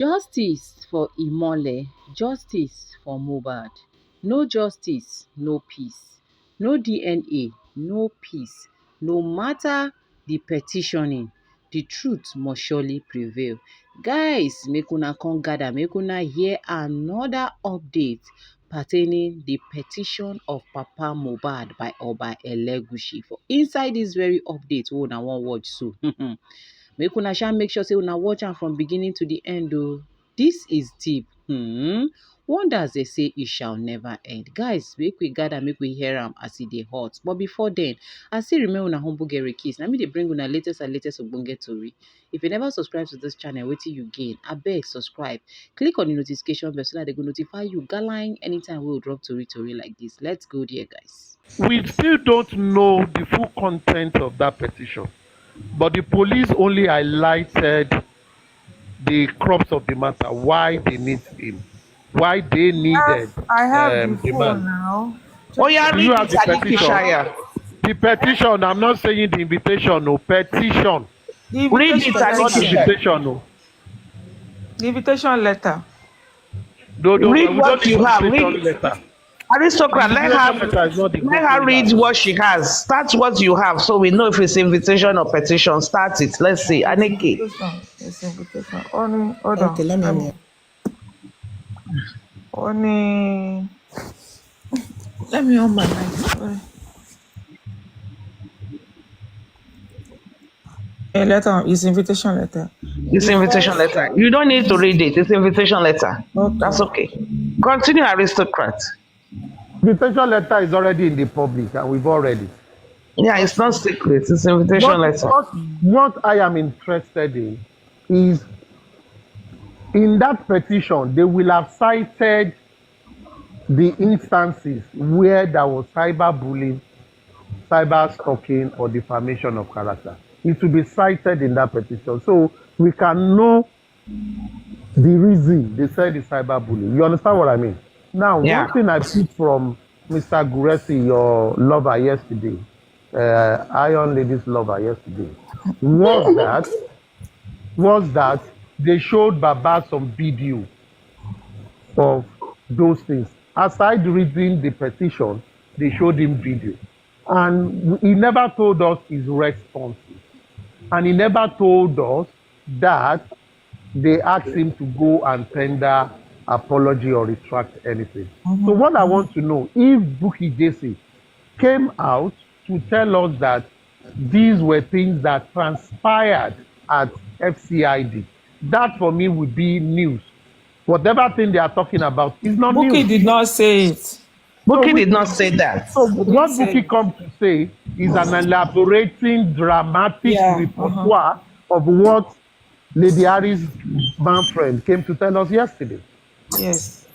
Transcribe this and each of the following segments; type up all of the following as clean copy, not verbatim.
Justice for Imole, justice for Mohbad. No justice, no peace. No DNA, no peace. No matter the petitioning, the truth must surely prevail. Guys, make una come gather, make una hear another update pertaining the petition of Papa Mohbad by Oba Elegushi. For inside this very update, wey una wan watch so. Make una sha make sure say una watch am from beginning to the end o. This is deep. Wonders they say it shall never end. Guys, make we gather, make we hear am as e dey hot. But before then, I still remember una humble Gary Kiss. Na me dey bring una latest and latest ogbonge tori. If you never subscribe to this channel, wetin you gain? Abeg subscribe. Click on the notification bell so that they go notify you galang anytime we will drop tori like this. Let's go there, guys. We still don't know the full content of that petition, but the police only highlighted the crux of the matter, why they need him, why they needed I have the the phone man. now. Oh, yeah, Do read you it, have the petition? The petition, I'm not saying the invitation, no, petition. The Read invitation, it, Not Alicia. invitation, no. the invitation letter. Read We what don't need you have. invitation Read. letter. Aristocrat, let Invitation letter is not the her good read thing. what she has. Start what you have so we know if it's invitation or petition. Start it. Let's see. Aniki. It's invitation. Only, hold on. Okay, let me. Only. Let me on my mic. Sorry. A letter. It's invitation letter. It's invitation letter. You don't need to read it. It's invitation letter. Okay. That's okay. Continue, Aristocrat. Invitation letter is already in the public and we've all read it. Yeah, it's not secret. It's invitation letter. What I am interested in is in that petition, they will have cited the instances where there was cyberbullying, cyber stalking, or defamation of character. It will be cited in that petition. So we can know the reason they said the cyberbullying. You understand what I mean? Now, Yeah. one thing I picked from Mr. Guresi, your lover yesterday, Iron Lady's lover yesterday, was that they showed Baba some video of those things. Aside reading the petition, they showed him video. And he never told us his responses. And he never told us that they asked him to go and tender apology or retract anything. So what I want to know, if Bukky Jesse came out to tell us that these were things that transpired at FCID, that for me would be news. Whatever thing they are talking about is not Bukky news. did not say it. Bukky did not say that. So what say Bukky comes to say is an elaborating, dramatic repertoire of what Lady Harry's man friend came to tell us yesterday. Yes.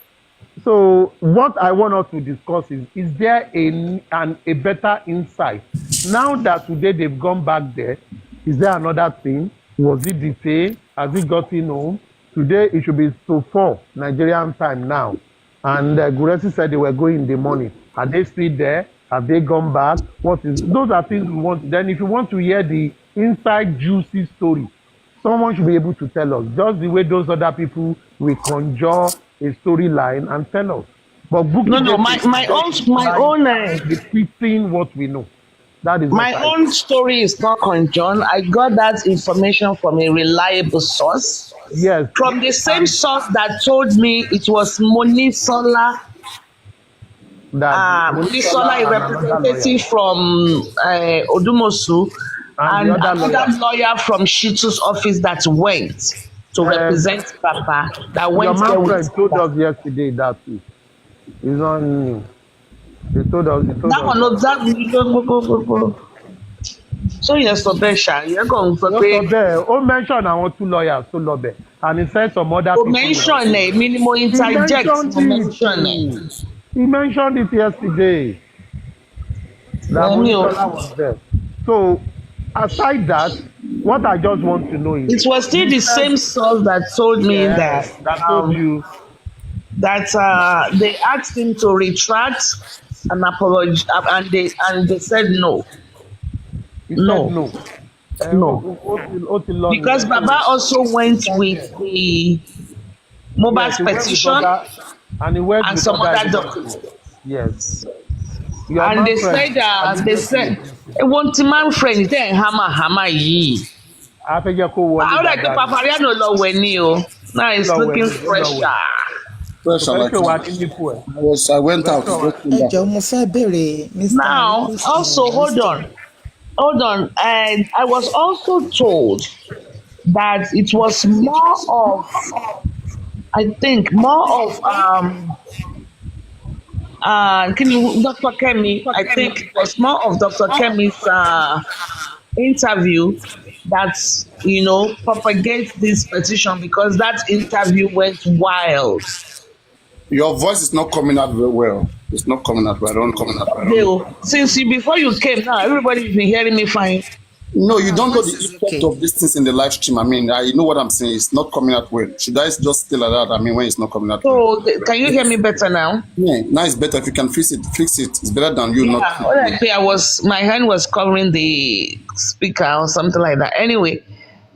So what I want us to discuss is there a better insight? Now that today they've gone back there, is there another thing? Was it detained? Has it gotten home? Today it should be so 4 Nigerian time now. And Guresi said they were going in the morning. Are they still there? Have they gone back? Those are things we want. Then if you want to hear the inside juicy story, someone should be able to tell us. Just the way those other people will conjure a storyline and tell us. But No, my own repeating what we know. That is my own story is not conjoined. I got that information from a reliable source. Yes. From the same source that told me it was Monisola. Monisola, a representative from Odumosu, and another lawyer from Shitu's office that went to represent Papa. That went there. Your friend told us yesterday that too. It's not new. They told us. That one, no, that. So yesterday, you're going to say. Oh, mention I want 2 lawyers to lobby, and he said some other people. Mention it, minimum interject. Mention it. He mentioned it yesterday. That Monisola was there. So, aside that, what I just want to know is it was still the same source that told me that told you that they asked him to retract an apology, and they said no. No. Because Baba also went with Yes, Mohbad's he worked with petition, other, and he worked and with some other other agencies. documents. Yes. Your And man they friend, said, one to man friend, then hammer ye. I think you could I would like to Papariano low when you. Now it's looking fresher. Fresh and like I went out. ẹ jọ̀ọ́ mo fẹ́ béèrè Mr. Now, Elegushi, also, hold on. And I was also told that it was more of, I think, Dr. Kemi, I think it was more of Dr. Kemi's interview that, propagates this petition, because that interview went wild. Your voice is not coming out very well. It's not coming out well. I don't coming out well. Before you came now, everybody's been hearing me fine. No, you don't know the effect of these things in the live stream. I mean, I know what I'm saying. It's not coming out well. Should I just stay like that? I mean, when it's not coming out well. So, can you hear me better now? Yeah, now it's better. If you can fix it. It's better than you not. My hand was covering the speaker or something like that. Anyway,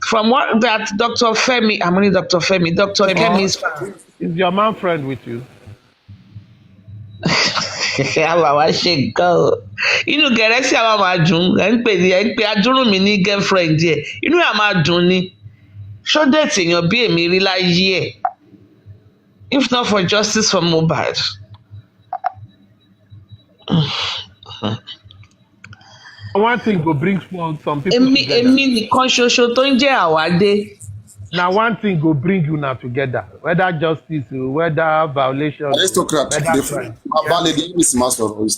from what that Dr. Femi, I'm only Dr. Femi, Dr. Kemi's. Is your man friend with you? Inú Gẹ̀rẹ́sì àwọn máa dùn ẹ̀ ń pè adúrún mi ní girlfriend ẹ̀ inú ẹ̀ máa dùn ni ṣó dẹ̀tì èèyàn bí èmi rí láyé ẹ̀ if not for justice for Mohbad. One thing go bring some people together. Èmi nìkan ṣoṣo tó ń jẹ́ àwádé. Now one thing go bring you now together, whether justice, whether violation. Aristocrat, it's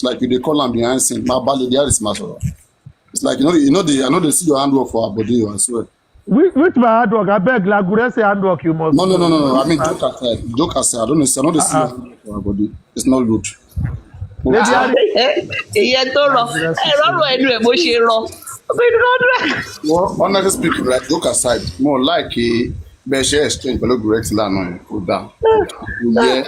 like they call them behind scene. It's like I know they see your handwork for our body, I swear. Which my handwork? I beg, Lagure say handwork you must. No. I mean joke aside. I don't know. I know they see your handwork for our body. It's not good. Ìyẹn tó rọ ẹ̀rọ ẹnu ẹ̀ bó ṣe rọ. Well, honestly speaking, like joke aside, more like a bẹ́ẹ̀ exchange pẹ̀lú Grex lánàá kò dáa. Yẹ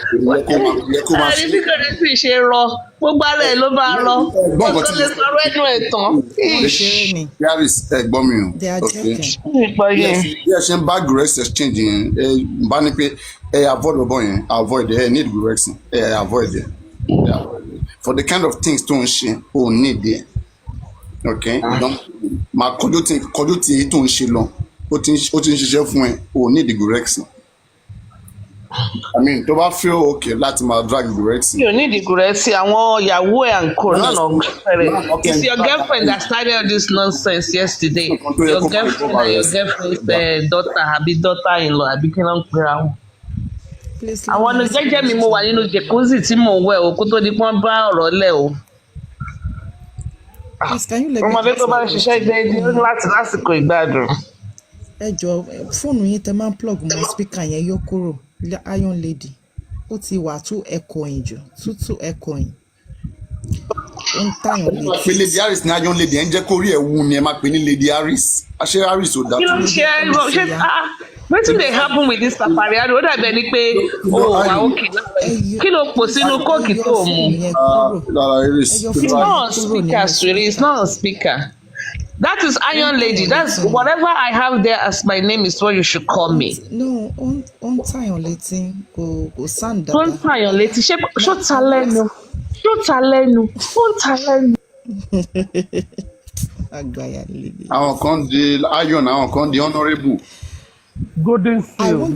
kó máa ṣe. Bí Gẹ̀rẹ́sì ṣe rọ, gbogbo ara ẹ̀ ló bá rọ. Ọkọ lè sọ̀rọ̀ ẹnu ẹ̀ tán. Yaris ẹ̀gbọ́n mi o. Bí ẹ ṣe ń bá Grex exchange yẹn, ẹ bá ní pé ẹ avoid ọ̀bọ yẹn, avoid ẹ need Grex ẹ avoid ẹ. For the kind of things tó ń ṣe, o need ẹ. Okay, máa kọjú tí èyí tó ń ṣe lọ ó ti ń ṣiṣẹ́ fún ẹ ò ní ìdí gùrẹ́ksì. I mean tó bá feel okay láti máa drag gùrẹ́ksì. You need the gùrẹ́ksì àwọn ìyàwó ẹ̀ and co náà nà fẹ́rẹ̀. It's your girlfriend that started all this nonsense yesterday. Your girlfriend and your girlfriend's daughter àbí daughter-in-law àbí kí ló ń pera wọn. Àwọn ọ̀nà jẹ́jẹ́ mi mo wà nínú jacuzzi tí mò ń wẹ̀ o kó tó di pọ́n bá ọ̀rọ̀ lẹ̀ o. Ọmọdé tó bá ń ṣiṣẹ́ déédéé láti lásìkò ìgbádùn. Ẹ jọ fóònù yín tẹ máa ń plug mọ́ speaker yẹn yọ kúrò iron lady ó ti wà too echoing jù too echoing. Ó ń tàyàn lè. Pé Lady Harris ní iron lady ẹ̀ ń jẹ́ kó rí ẹ̀ wú ni ẹ máa pè ní Lady Harris. Àṣé Harris ò dá tó. Kí ló ń ṣe wetin dey happen with this Papariano ó dàbí ẹni pé wà òkè kí ló pò sínú kóòkì tó mu. It's not a speaker sweetie, it's not a speaker. That is Iron Lady. That's whatever I have there as my name is what you should call me. No, on tàyàn létí kò sand dada. Don't tàyàn létí ṣó ta lẹ́nu ó ta lẹ́nu. Àgbàyà lady. Àwọn kan di iron, àwọn kan di honourable. Golden seal.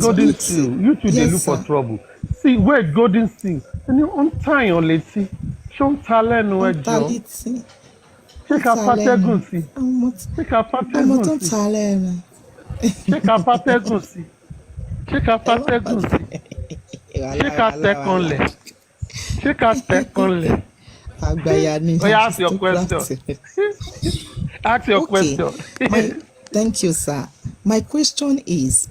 You two dey look for trouble. See, wait, golden seal. Ẹni ó ń tàyàn létí. Ṣó ń ta lẹ́nu ẹ jọ? Ṣé ká pátẹ́gùn sí? Ṣé ká pátẹ́gùn sí? Ṣé ká pátẹ́gùn sí? Ṣé ká pátẹ́gùn sí? Ṣé ká tẹ́kànlẹ̀? Ṣé ká tẹ́kànlẹ̀? Àgbàyà ni. Oh, ask your question. Ask your question. Thank you, sir. My question is,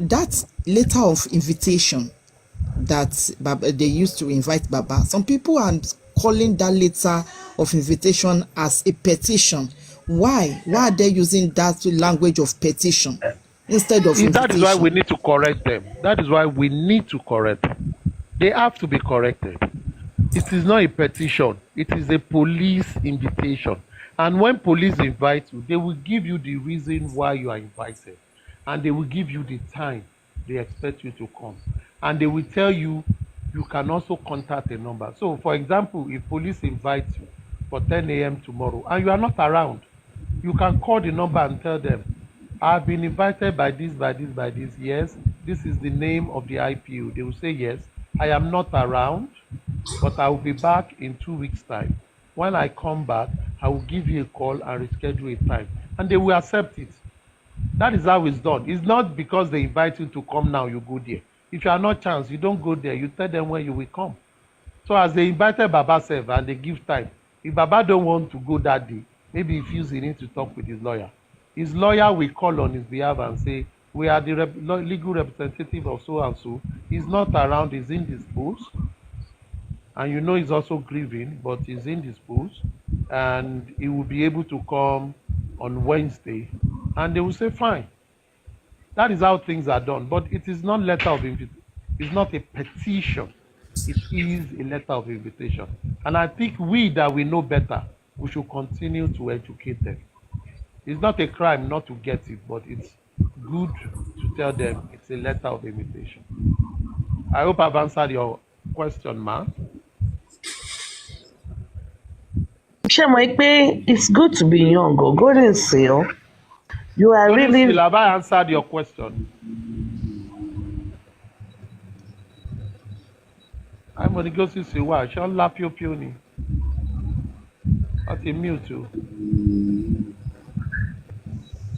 that letter of invitation that they used to invite Baba, some people are calling that letter of invitation as a petition. Why are they using that language of petition instead of invitation? That is why we need to correct them. They have to be corrected. It is not a petition. It is a police invitation. And when police invite you, they will give you the reason why you are invited. And they will give you the time they expect you to come. And they will tell you, you can also contact a number. So, for example, if police invite you for 10 a.m. tomorrow and you are not around, you can call the number and tell them, I've been invited by this, by this, by this. Yes, this is the name of the IPO. They will say, yes, I am not around, but I will be back in 2 weeks' time. When I come back, I will give you a call and reschedule a time. And they will accept it. That is how it's done. It's not because they invite you to come now, you go there. If you are not chance, you don't go there. You tell them when you will come. So as they invited Baba Sev and they give time, if Baba don't want to go that day, maybe he feels he needs to talk with his lawyer. His lawyer will call on his behalf and say, we are the legal representative of so and so. He's not around, he's indisposed. And you know he's also grieving, but he's indisposed. And he will be able to come on Wednesday. And they will say, fine. That is how things are done. But it is not letter of invitation. It's not a petition. It is a letter of invitation. And I think we that we know better, we should continue to educate them. It's not a crime not to get it, but it's good to tell them it's a letter of invitation. I hope I've answered your question, ma. It's good to be young. Go and see. You are really. Have I answered your question? I'm going to go see why. Shall laugh your puny. That's a mute too.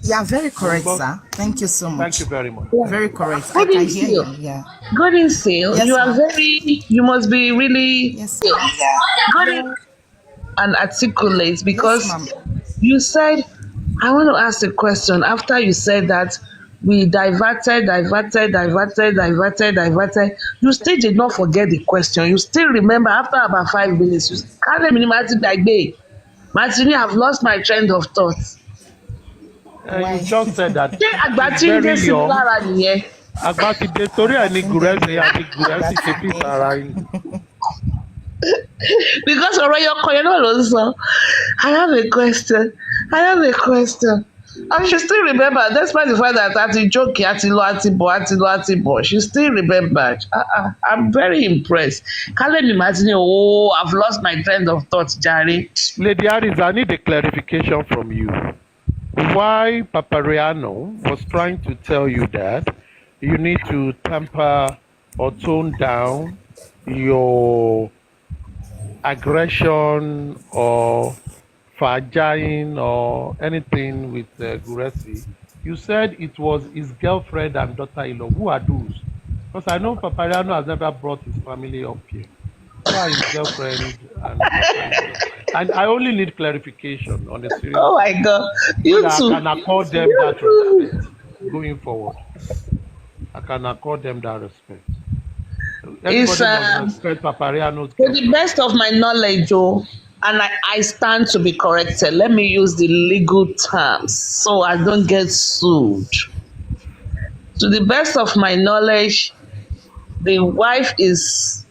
Yeah, very correct, sir. Thank you so much. Thank you very much. Yeah. Very correct. I can hear you. Yeah. God in seal. Yes, you are very. You must be really. Yes. God in and articulate because you said. I want to ask a question. After you said that we diverted. You still did not forget the question. You still remember after about 5 minutes. You can't minimize like day. Martini, I've lost my train of thought. You just said that. It's very young. Because already I have a question. I should still remember, despite the fact that she still remembered. I'm very impressed. Can't let me imagine, I've lost my train of thought, Jari. Lady Aris, I need a clarification from you. Why Papariano was trying to tell you that you need to temper or tone down your aggression or fajine or anything with Guresi. You said it was his girlfriend and daughter-in-law. Who are those? Because I know Papariano has never brought his family up here. Who are his girlfriend and I only need clarification on the serious. Oh my God. You too. I can accord them that respect going forward. I can accord them that respect. It's to the best of my knowledge, and I stand to be corrected. Let me use the legal terms so I don't get sued. To the best of my knowledge, the wife is,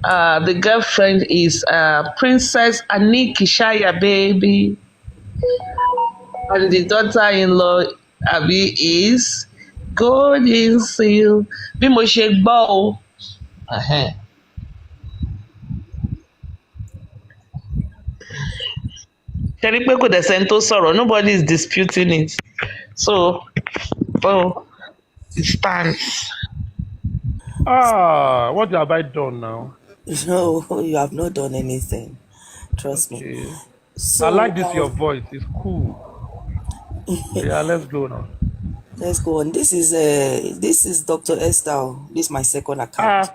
the girlfriend is Princess Anikishaya baby, and the daughter-in-law Abi is Golden Seal. Bimoshe Bow. Nobody is disputing it. So, it stands. What have I done now? No, you have not done anything. Trust me. So, I like this, your voice. It's cool. Yeah, let's go now. Let's go on. This is Dr. Esther. This is my second account.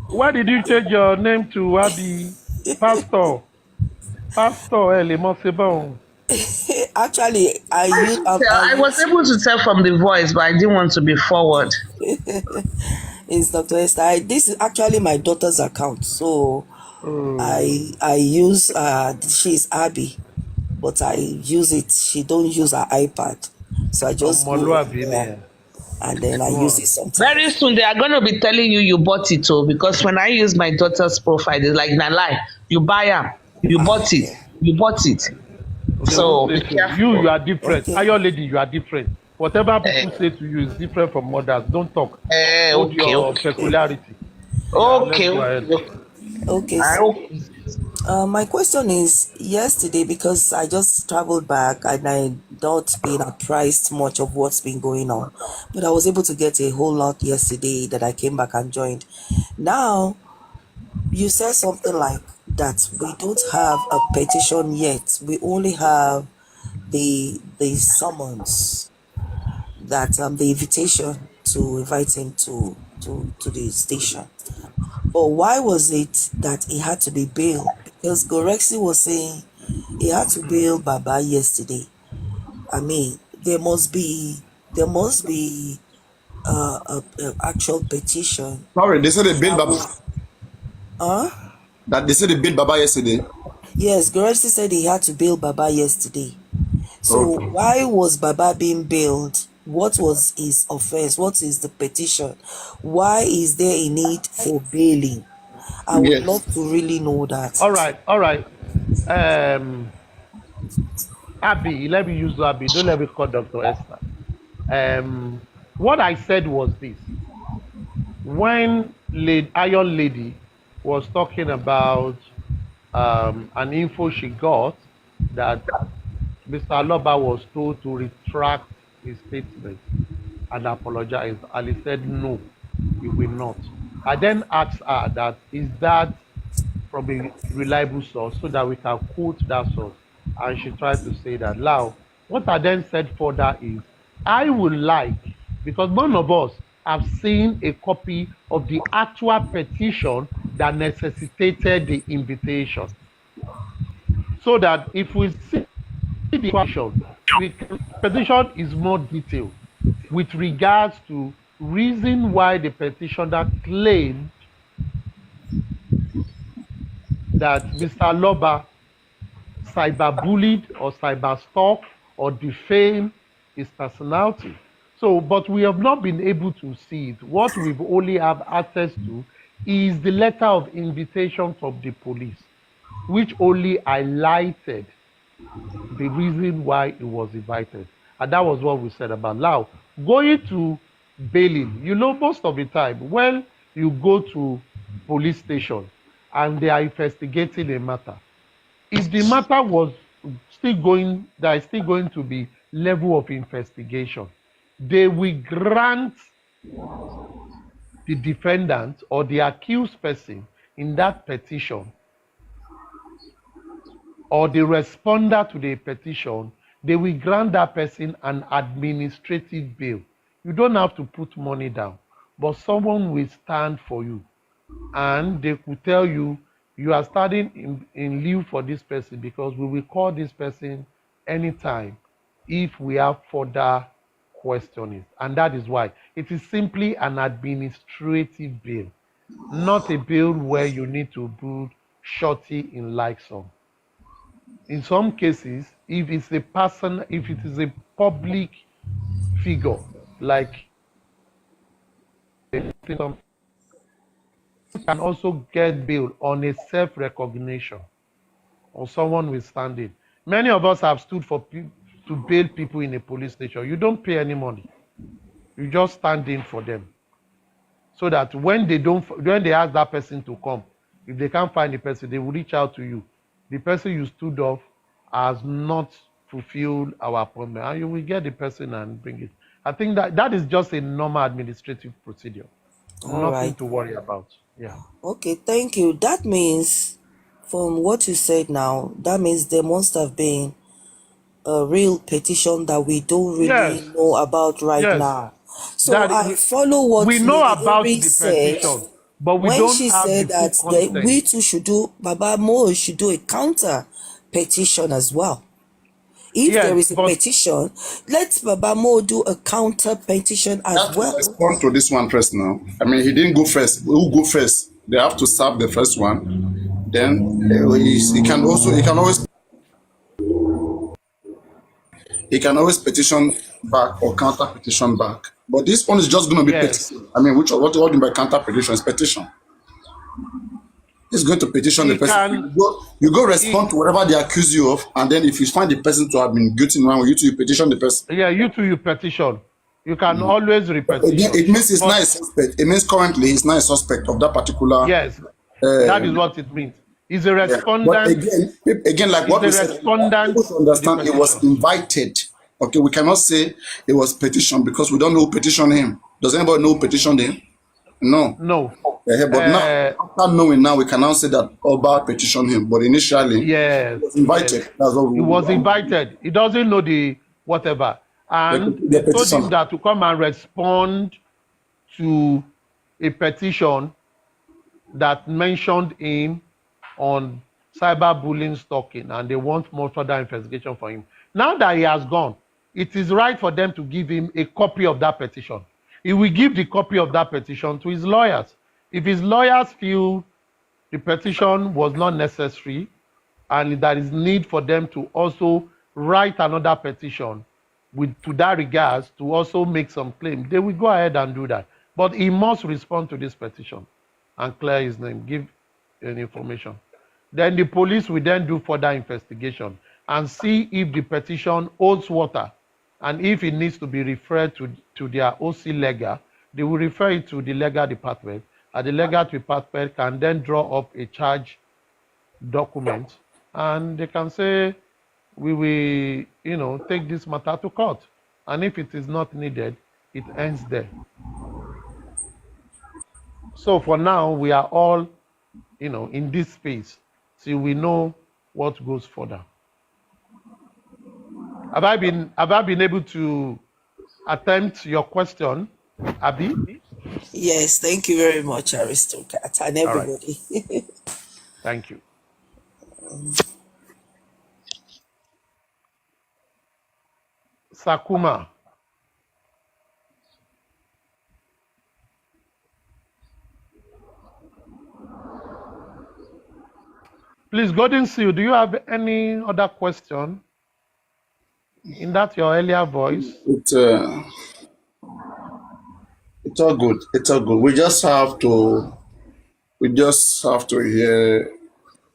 Why did you change your name to Abi Pastor? Actually, I was able to tell from the voice, but I didn't want to be forward. It's Dr. Esther. This is actually my daughter's account. So I use she's Abby, but I use it. She don't use her iPad, so I just and then I use it sometimes. Very soon they are going to be telling you bought it, because when I use my daughter's profile, it's like na lie. You buy her, you bought it, you bought it. So you are different. Okay. Your lady, you are different. Whatever people say to you is different from others. Don't talk. Hold your peculiarity. Okay. So, my question is, yesterday, because I just traveled back and I not been apprised much of what's been going on, but I was able to get a whole lot yesterday that I came back and joined. Now, you said something like that we don't have a petition yet. We only have the summons, that the invitation to invite him to the station. But why was it that he had to be bailed? Because Gorexi was saying he had to bail Baba yesterday. I mean, there must be a actual petition. Sorry, they said they bailed Baba. That they said they bailed Baba yesterday. Yes, Gorexi said he had to bail Baba yesterday. So why was Baba being bailed? What was his offense? What is the petition? Why is there a need for bailing? I would love to really know that. All right. Abby, let me use Abby. Don't let me call Dr. Esther. What I said was this. When Iron Lady was talking about an info she got that Mr. Aloba was told to retract his statement and apologize, and he said no, he will not. I then asked her that, is that from a reliable source, so that we can quote that source, and she tried to say that. Now, what I then said further is, I would like, because none of us have seen a copy of the actual petition that necessitated the invitation, so that if we see the petition, the petition is more detailed with regards to reason why the petitioner claimed that Mr. Aloba cyberbullied or cyberstalked or defamed his personality. So, but we have not been able to see it. What we've only have access to is the letter of invitation from the police, which only highlighted the reason why he was invited. And that was what we said about now. Going to bailing, you know, most of the time when you go to police station and they are investigating a matter, if the matter was still going, there is still going to be level of investigation, they will grant the defendant or the accused person in that petition or the responder to the petition, they will grant that person an administrative bail. You don't have to put money down, but someone will stand for you. And they could tell you, you are standing in lieu for this person because we will call this person anytime if we have further questioning. And that is why it is simply an administrative bail, not a bail where you need to put shorty in like some. In some cases, if it's a person, if it is a public figure, like some can also get bail on a self-recognition or someone withstanding. Many of us have stood for to bail people in a police station. You don't pay any money. You just stand in for them. So that when they ask that person to come, if they can't find the person, they will reach out to you. The person you stood off has not fulfilled our appointment, and you will get the person and bring it. I think that is just a normal administrative procedure. Nothing to worry about. Yeah. Okay, thank you. That means, from what you said now, that means there must have been a real petition that we don't really know about right now. So I follow what we know about the said, petition, but we when don't she have said the that we too should do, Baba Mo should do a counter petition as well. If there is a petition, let Baba Mo do a counter petition as well. Respond to this one first now. I mean, he didn't go first. Who go first? They have to serve the first one. Then he can always petition back or counter petition back. But this one is just going to be petition. I mean, what do you mean by counter petition? It's petition. He's going to petition the person. You go respond to whatever they accuse you of, and then if you find the person to have been guilty in one way, you petition the person. Yeah, you petition. You can always repetition. Again, it means he's not a suspect. It means currently he's not a suspect of that particular. Yes, that is what it means. He's a respondent. But again, like what we said, people understand he was invited. Okay, we cannot say it was petition because we don't know who petitioned him. Does anybody know who petitioned him? No. No. But now, after knowing now, we can now say that Oba petitioned him. But initially, yes, he was invited. Yes. That's what he was invited. He doesn't know the whatever. And they told him that to come and respond to a petition that mentioned him on cyberbullying, stalking, and they want more further investigation for him. Now that he has gone, it is right for them to give him a copy of that petition. He will give the copy of that petition to his lawyers. If his lawyers feel the petition was not necessary and there is need for them to also write another petition to that regards to also make some claim, they will go ahead and do that. But he must respond to this petition and clear his name, give an information. Then the police will then do further investigation and see if the petition holds water, and if it needs to be referred to their OC legal, they will refer it to the legal department, and the legal department can then draw up a charge document, and they can say, we will, take this matter to court. And if it is not needed, it ends there. So for now, we are all, in this space, till we know what goes further. Have I been able to attempt your question, Abby? Yes, thank you very much, Aristocrat, and everybody. Right. Thank you. Sakuma. Please, Golden Seal, do you have any other question? In that your earlier voice? It's all good. It's all good. We just have to hear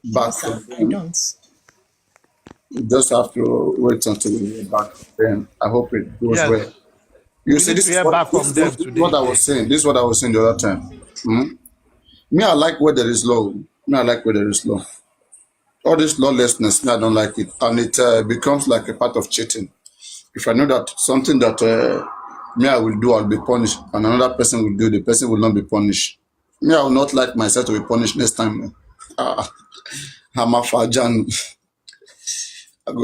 back from them. We just have to wait until we hear back from them. I hope it goes well. You see, this is what I was saying. This is what I was saying the other time. Me, I like where there is law. All this lawlessness, I don't like it. And it becomes like a part of cheating. If I know that something that me I will do, I'll be punished, and another person will do, the person will not be punished. Me, I will not like myself to be punished next time. I'm a fajan.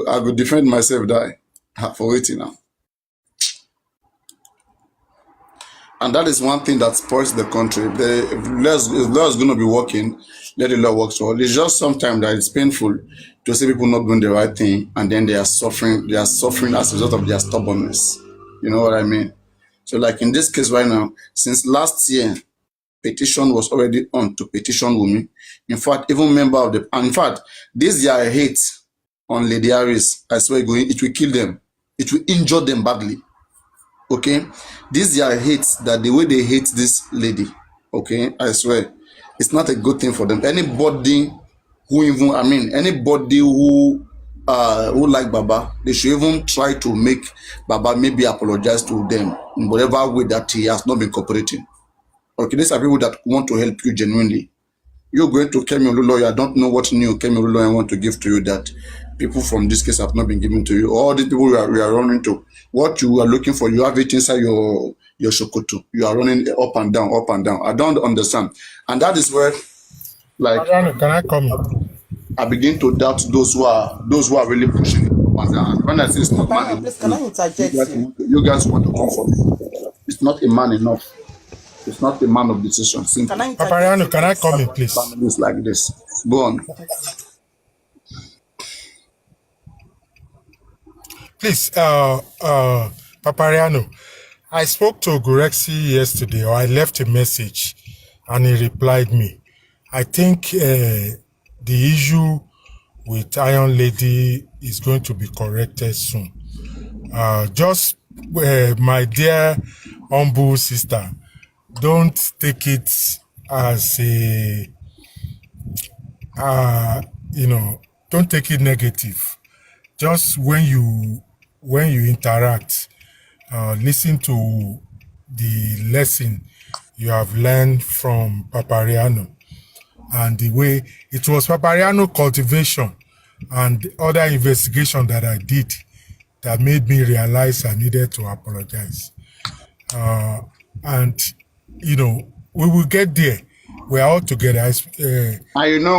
I will defend myself, die for waiting now. And that is one thing that spoils the country. If the law is going to be working, let the law work. So it's just sometimes that it's painful to see people not doing the right thing, and then they are suffering. They are suffering as a result of their stubbornness. You know what I mean? So like in this case right now, since last year, petition was already on to petition Wunmi. In fact, even member of the, and in fact, this year hate on Lady Harris, I swear, it will kill them. It will injure them badly. Okay, this year hates that the way they hate this lady. Okay, I swear, it's not a good thing for them. Anybody who like Baba, they should even try to make Baba maybe apologize to them in whatever way that he has not been cooperating. Okay, these are people that want to help you genuinely. You're going to Kemi Oluloyo, I don't know what new Kemi Oluloyo want to give to you that people from this case have not been given to you. All the people we are running to, what you are looking for, you have it inside your shokoto. You are running up and down, up and down. I don't understand. And that is where, like, can I come in? I begin to doubt those who are really pushing it. When I say it's not man enough, can I interject you guys want to come for me. It's not a man enough. It's not a man of decision. Papariano, can I come in, please? Families like this. Go on. Please, Papariano, I spoke to Gurexi yesterday, or I left a message, and he replied me. I think the issue with Iron Lady is going to be corrected soon. Just, my dear humble sister, don't take it as a don't take it negative. Just when you interact, listen to the lesson you have learned from Papariano, and the way it was Papariano cultivation and other investigation that I did that made me realize I needed to apologize. And we will get there. We're all together. And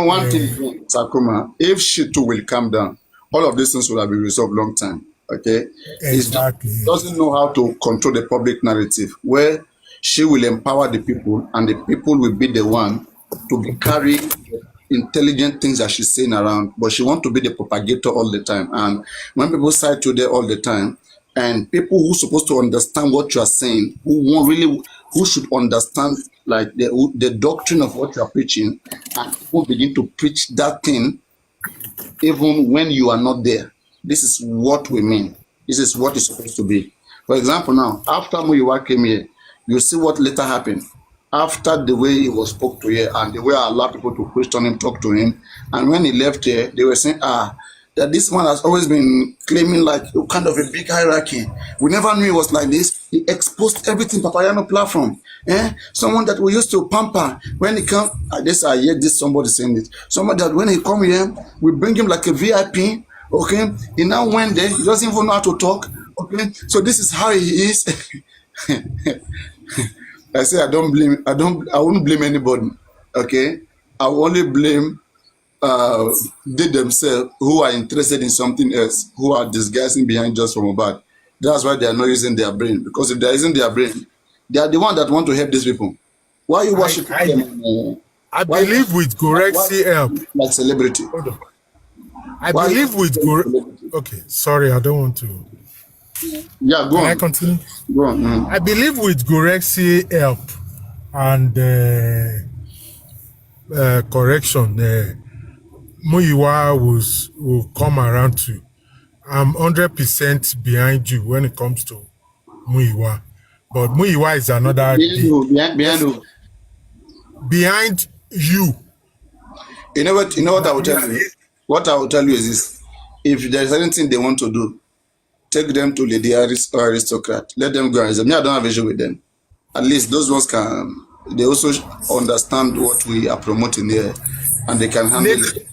one thing, Sakuma, if she too will calm down, all of these things will have been resolved long time. Okay? Exactly. She doesn't know how to control the public narrative, where she will empower the people, and the people will be the one to be carrying intelligent things that she's saying around. But she wants to be the propagator all the time. And when people side to her all the time, and people who are supposed to understand what you are saying, who should understand like the doctrine of what you are preaching, and people begin to preach that thing even when you are not there. This is what we mean. This is what it's supposed to be. For example, now, after Muyiwa came here, you see what later happened. After the way he was spoke to here and the way I allowed people to question him, talk to him, and when he left here, they were saying, that this man has always been claiming like kind of a big hierarchy. We never knew it was like this. He exposed everything Papariano platform. Someone that we used to pamper when he come. I hear this somebody saying it. Somebody that when he come here, we bring him like a VIP. Okay, he now went there. He doesn't even know how to talk. Okay, so this is how he is. I say I won't blame anybody. Okay, I will only blame they themselves who are interested in something else, who are disguising behind just from Mohbad. That's why they are not using their brain. Because if they are using their brain, they are the one that want to help these people. Why are you worshiping them? I believe with Goreksi help. Like celebrity. I believe with Goreksi. Okay, sorry, I don't want to. Yeah, go on. Can I continue? Go on. I believe with Goreksi help and correction, Muyiwa will come around to. I'm 100% behind you when it comes to Muyiwa. But Muyiwa is another... Behind who? Behind you. You know what I will tell you? What I will tell you is this. If there is anything they want to do, take them to Lady Aristocrat. Let them go and say, I don't have an issue with them. At least those ones can... They also understand what we are promoting here. And they can handle it.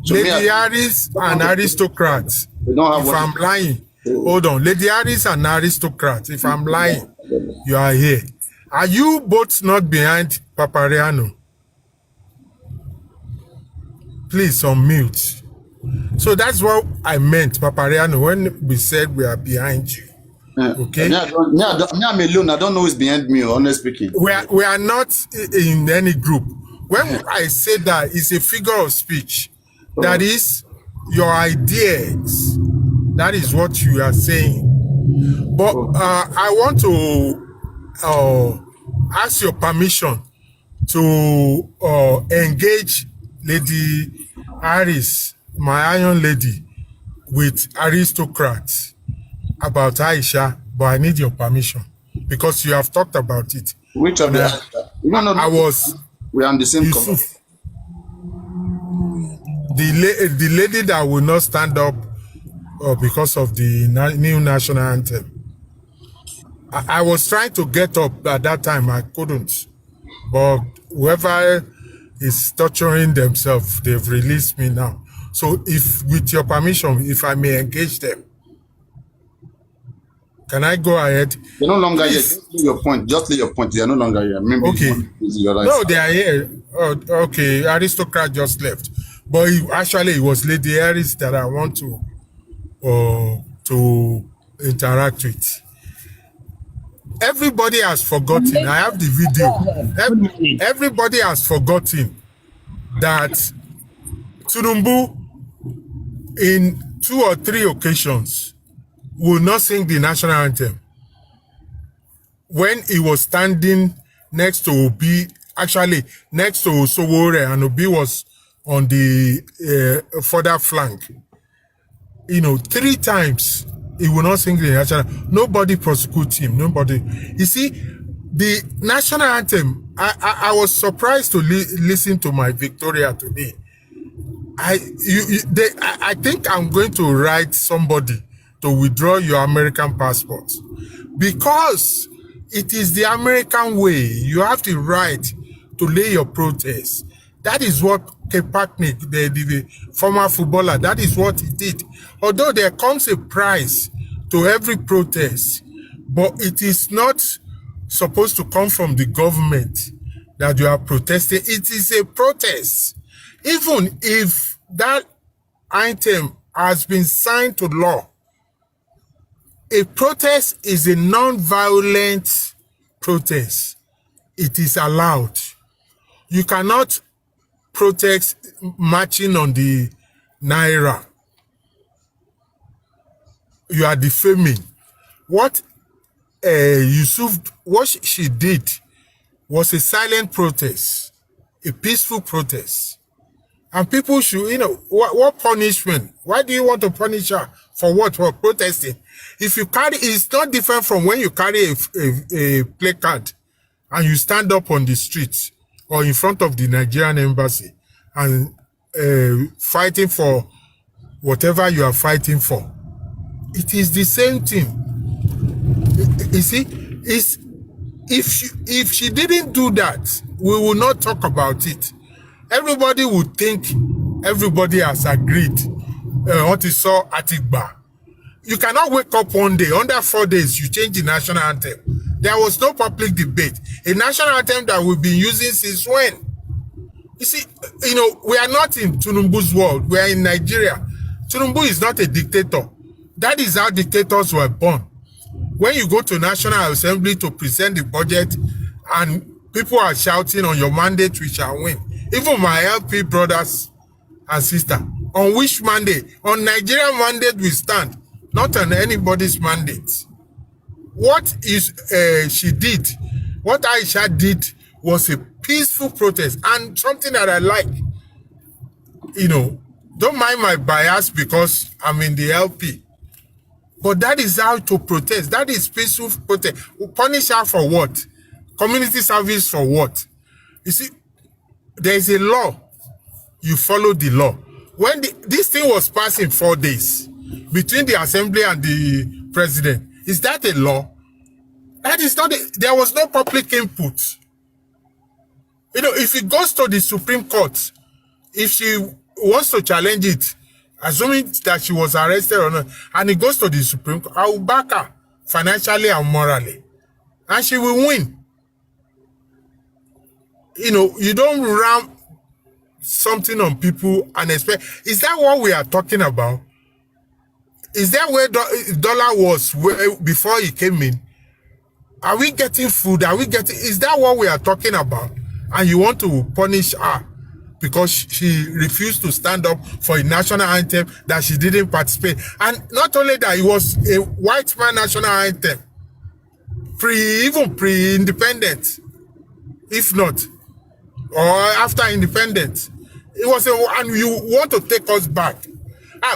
So Lady Harris and aristocrats. If I'm lying, hold on. Lady Harris and aristocrats. If I'm lying, you are here. Are you both not behind Papariano? Please unmute. So that's what I meant, Papariano, when we said we are behind you. Okay. I'm alone. I don't know who's behind me, honestly speaking. We are not in any group. When I say that, it's a figure of speech. That is your ideas. That is what you are saying. But I want to ask your permission to engage Lady Harris, my iron lady, with aristocrats about Aisha, but I need your permission because you have talked about it. Which of the we are on the same cover. The lady that will not stand up because of the new national anthem. I was trying to get up at that time. I couldn't. But whoever is torturing themselves, they've released me now. So if, with your permission, if I may engage them, can I go ahead? They're no longer here. Just leave your point. They are no longer here. Maybe okay. No, they are here. Oh, okay. Aristocrat just left. But it was Lady Harris that I want to interact with. Everybody has forgotten. I have the video. Everybody has forgotten that Tinubu, in 2 or 3 occasions, will not sing the national anthem. When he was standing next to Obi, actually next to Sowore, and Obi was on the further flank. 3 times he will not sing the national. Nobody prosecutes him. Nobody. You see, the national anthem. I was surprised to listen to my Victoria today. I think I'm going to write somebody to withdraw your American passport, because it is the American way. You have the right to lay your protest. That is what Kepaknik, the former footballer, that is what he did. Although there comes a price to every protest, but it is not supposed to come from the government that you are protesting. It is a protest. Even if that anthem has been signed to law, a protest is a non-violent protest. It is allowed. You cannot protest marching on the Naira. You are defaming. What she did was a silent protest, a peaceful protest. And people should, what punishment? Why do you want to punish her? For what? For protesting? If you carry, it's not different from when you carry a placard and you stand up on the streets or in front of the Nigerian embassy and fighting for whatever you are fighting for. It is the same thing. You see, if she didn't do that, we will not talk about it. Everybody would think everybody has agreed. What is so Atigba. You cannot wake up one day, under 4 days, you change the national anthem. There was no public debate. A national anthem that we've been using since when? You see, we are not in Tinubu's world. We are in Nigeria. Tinubu is not a dictator. That is how dictators were born. When you go to National Assembly to present the budget and people are shouting on your mandate, we shall win. Even my LP brothers and sisters. On which mandate? On Nigerian mandate we stand, not on anybody's mandate. What she did, what Aisha did was a peaceful protest and something that I like. Don't mind my bias because I'm in the LP. But that is how to protest. That is peaceful protest. Punish her for what? Community service for what? You see, there is a law. You follow the law. When this thing was passed in 4 days between the assembly and the president, is that a law? That is not. There was no public input. If it goes to the Supreme Court, if she wants to challenge it, assuming that she was arrested or not, and it goes to the Supreme Court, I will back her financially and morally, and she will win. You don't ram something on people and expect. Is that what we are talking about? Is that where dollar was before he came in? Are we getting food? Is that what we are talking about? And you want to punish her because she refused to stand up for a national anthem that she didn't participate. And not only that, it was a white man national anthem, even pre-independent, if not, or after independence. It was and you want to take us back.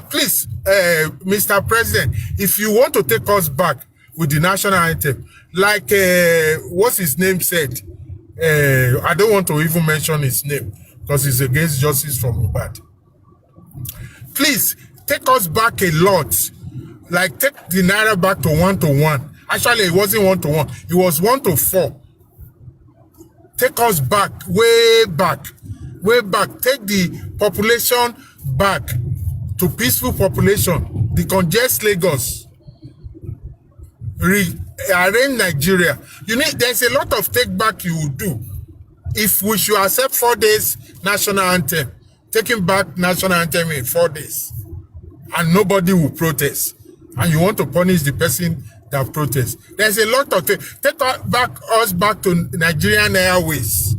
Please, Mr. President, if you want to take us back with the national anthem, like what's his name said, I don't want to even mention his name because it's against justiceformohbad. Please take us back a lot. Like take the Naira back to 1:1. Actually, it wasn't 1:1. It was 1:4. Take us back, way back, way back. Take the population back to peaceful population. Decongest Lagos. Rearrange Nigeria. There's a lot of take back you will do. If we should accept 4 days national anthem, taking back national anthem in 4 days, and nobody will protest, and you want to punish the person that protests. There's a lot of take us back to Nigerian Airways.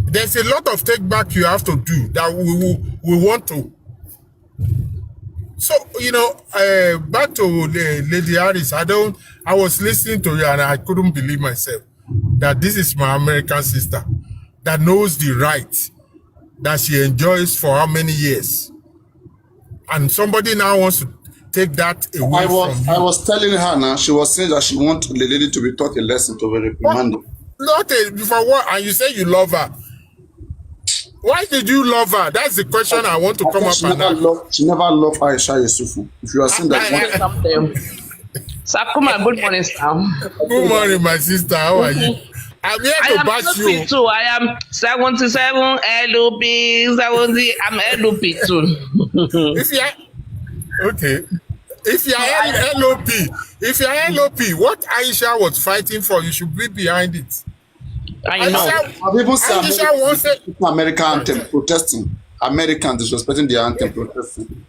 There's a lot of take back you have to do that we want to. So, back to Lady Harris, I was listening to you and I couldn't believe myself that this is my American sister that knows the right that she enjoys for how many years. And somebody now wants to take that away from you. I was telling her now, she was saying that she wants the lady to be taught a lesson to be reprimanded. For what? And you say you love her. Why did you love her? That's the question I want to come up and ask. She never loved Aisha Yusufu. If you are saying that. Sakuma, good morning, Sam. Good morning, my sister. How are you? I'm here to bash you. Too. I am 77 LOP 70. I'm LOP too. If you're okay, if you're LOP, what Aisha was fighting for, you should be behind it. I know. I've even seen American anthem protesting. Americans disrespecting the anthem protesting.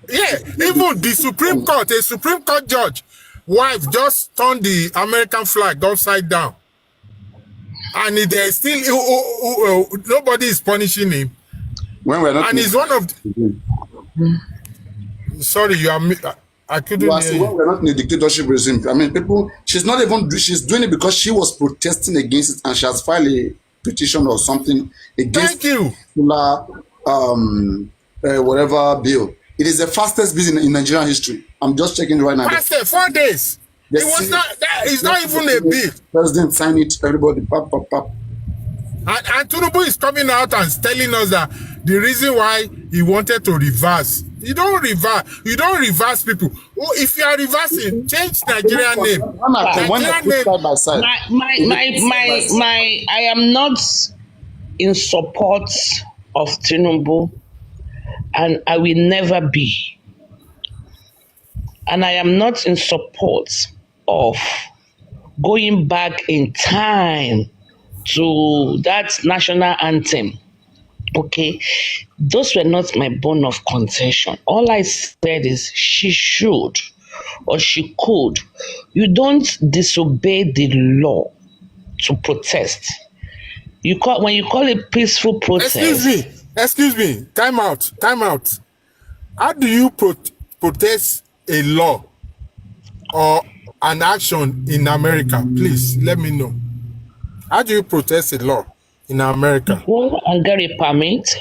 Yeah, even the Supreme Court, a Supreme Court judge, wife just turned the American flag upside down. And there's still nobody is punishing him. When we're not, and he's one of sorry, you are I couldn't hear you. When we're not in a dictatorship regime. I mean, people, she's she's doing it because she was protesting against it, and she has filed a petition or something against whatever bill. It is the fastest bill in Nigerian history. I'm just checking right now. Fastest, 4 days. It was not. It's not even a bill. President sign it. Everybody, pop. And Tinubu is coming out and telling us that the reason why he wanted to reverse. You don't reverse people. Oh, if you are reversing, change Nigerian name. I am not in support of Tinubu, and I will never be. And I am not in support of going back in time to that national anthem. Okay, those were not my bone of contention. All I said is she should or she could. You don't disobey the law to protest. When you call it peaceful protest. Excuse me. Time out. How do you protest a law or an action in America? Please let me know. How do you protest a law in America? Go and get a permit.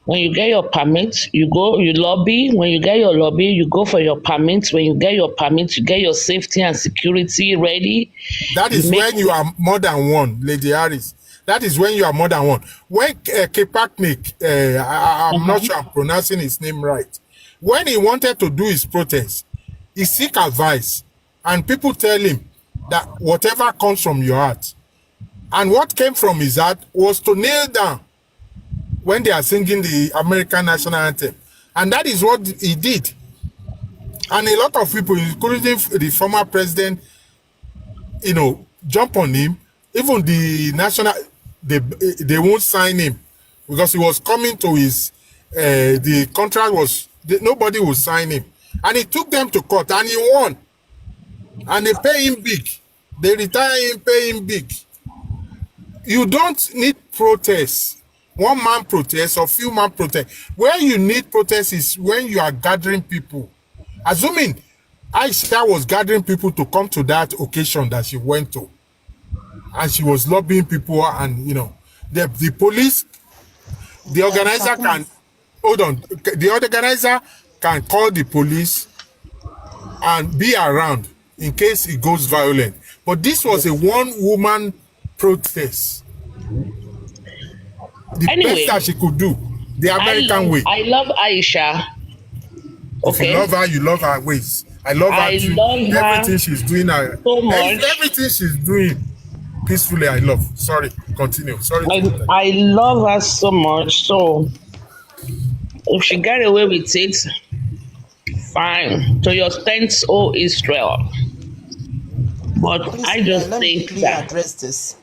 When you get your permit, you go, you lobby. When you get your lobby, you go for your permit. When you get your permit, you get your safety and security ready. That is when you are more than one, Lady Harris. That is when you are more than one. When Kepaknik, I'm not sure I'm pronouncing his name right. When he wanted to do his protest, he seek advice. And people tell him that whatever comes from your heart. And what came from his heart was to kneel down when they are singing the American national anthem. And that is what he did. And a lot of people, including the former president, jump on him. Even the national, they won't sign him because he was coming to his, the contract was, nobody would sign him. And he took them to court and he won. And they pay him big. They retire him, pay him big. You don't need protests. One man protest or few man protest. Where you need protest is when you are gathering people. Assuming Aisha was gathering people to come to that occasion that she went to. And she was lobbying people and, the police, the organizer can, the organizer can call the police and be around in case it goes violent. But this was a one-woman protest. The best that she could do, the American way. I love Aisha. Okay. If you love her, you love her ways. I love her too. Everything she's doing, so much. Everything she's doing peacefully, I love. Sorry, continue. Sorry. I love her so much. So if she got away with it, fine. To your stance, O Israel. But please, I just think that address this.